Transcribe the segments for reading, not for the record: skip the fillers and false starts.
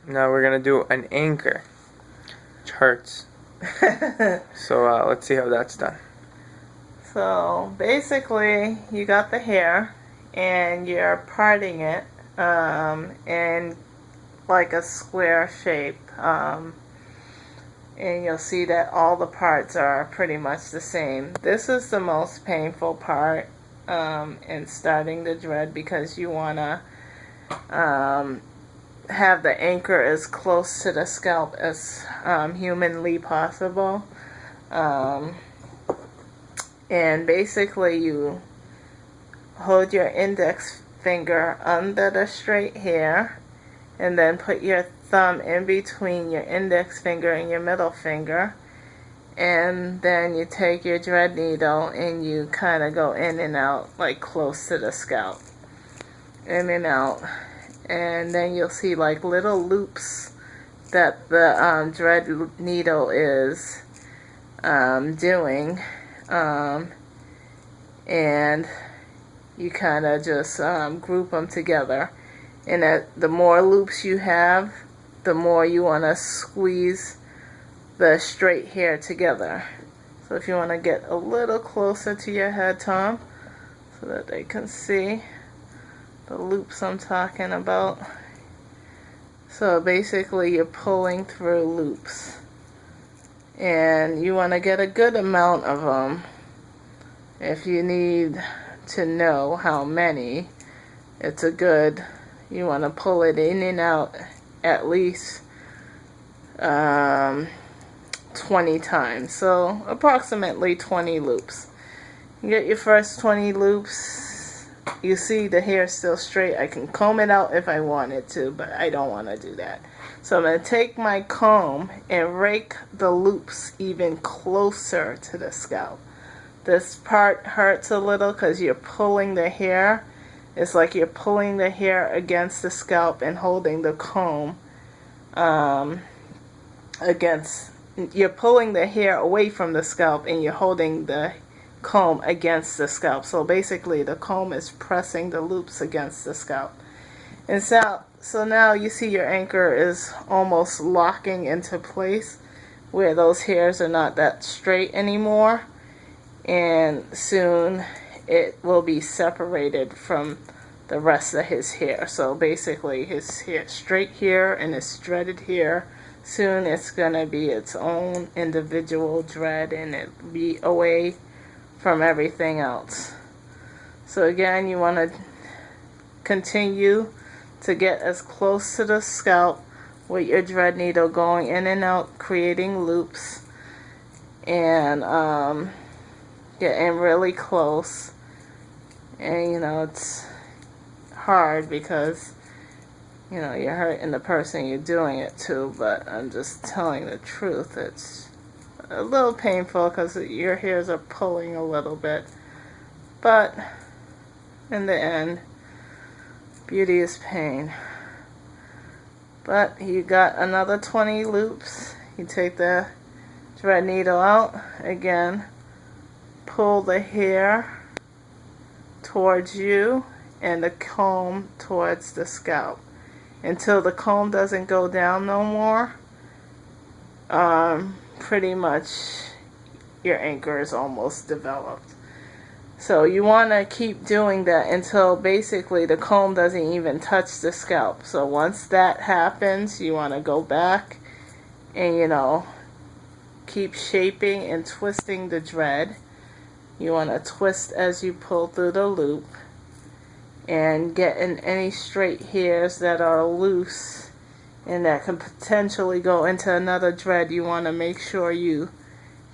Now we're gonna do an anchor, which hurts. So let's see how that's done. So basically, you got the hair and you're parting it in like a square shape. And you'll see that all the parts are pretty much the same. This is the most painful part in starting the dread, because you want to have the anchor as close to the scalp as humanly possible. And basically you hold your index finger under the straight hair and then put your thumb in between your index finger and your middle finger, and then you take your dread needle and you kind of go in and out, like close to the scalp, in and out, and then you'll see like little loops that the dread needle is doing, and you kind of just group them together. And the more loops you have, the more you want to squeeze the straight hair together. So if you want to get a little closer to your head, Tom, so that they can see the loops I'm talking about. So basically you're pulling through loops, and you want to get a good amount of them. If you need to know how many, it's a good, you want to pull it in and out at least 20 times. So approximately 20 loops. You get your first 20 loops. You see the hair is still straight. I can comb it out if I wanted to, but I don't want to do that. So I'm going to take my comb and rake the loops even closer to the scalp. This part hurts a little because you're pulling the hair. It's like you're pulling the hair against the scalp and holding the comb you're pulling the hair away from the scalp and you're holding the comb against the scalp. So basically the comb is pressing the loops against the scalp. And so now you see your anchor is almost locking into place, where those hairs are not that straight anymore, and soon it will be separated from the rest of his hair. So basically his hair, straight hair and his dreaded hair, soon it's going to be its own individual dread, and it'll be away from everything else. So again, you want to continue to get as close to the scalp with your dread needle, going in and out, creating loops, and getting really close. And it's hard because you're hurting the person you're doing it to, but I'm just telling the truth. It's a little painful because your hairs are pulling a little bit, but in the end, beauty is pain. But you got another 20 loops. You take the thread needle out again, pull the hair towards you and the comb towards the scalp until the comb doesn't go down no more. Pretty much your anchor is almost developed. So you want to keep doing that until basically the comb doesn't even touch the scalp. So once that happens, you want to go back and keep shaping and twisting the dread. You want to twist as you pull through the loop, and get in any straight hairs that are loose and that can potentially go into another dread. You want to make sure you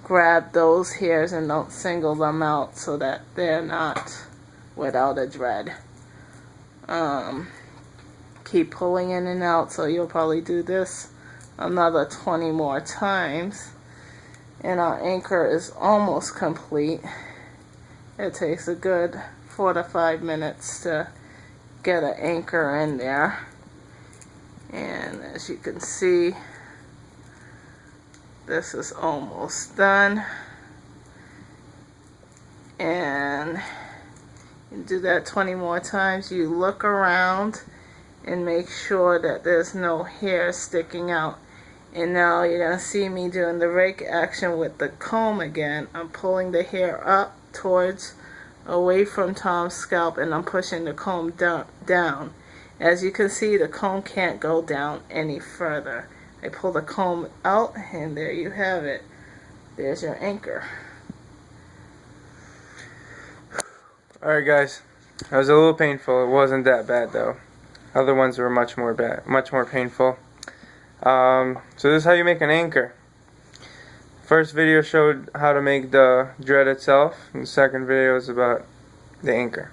grab those hairs and don't single them out so that they're not without a dread. Keep pulling in and out, so you'll probably do this another 20 more times, and our anchor is almost complete. It takes a good 4 to 5 minutes to get an anchor in there. And as you can see, this is almost done. And you do that 20 more times. You look around and make sure that there's no hair sticking out. And now you're going to see me doing the rake action with the comb again. I'm pulling the hair up towards away from Tom's scalp, and I'm pushing the comb down. As you can see, the comb can't go down any further. I pull the comb out, and there you have it. There's your anchor. Alright guys, that was a little painful. It wasn't that bad though. Other ones were much more painful. So this is how you make an anchor. First video showed how to make the dread itself, and the second video is about the anchor.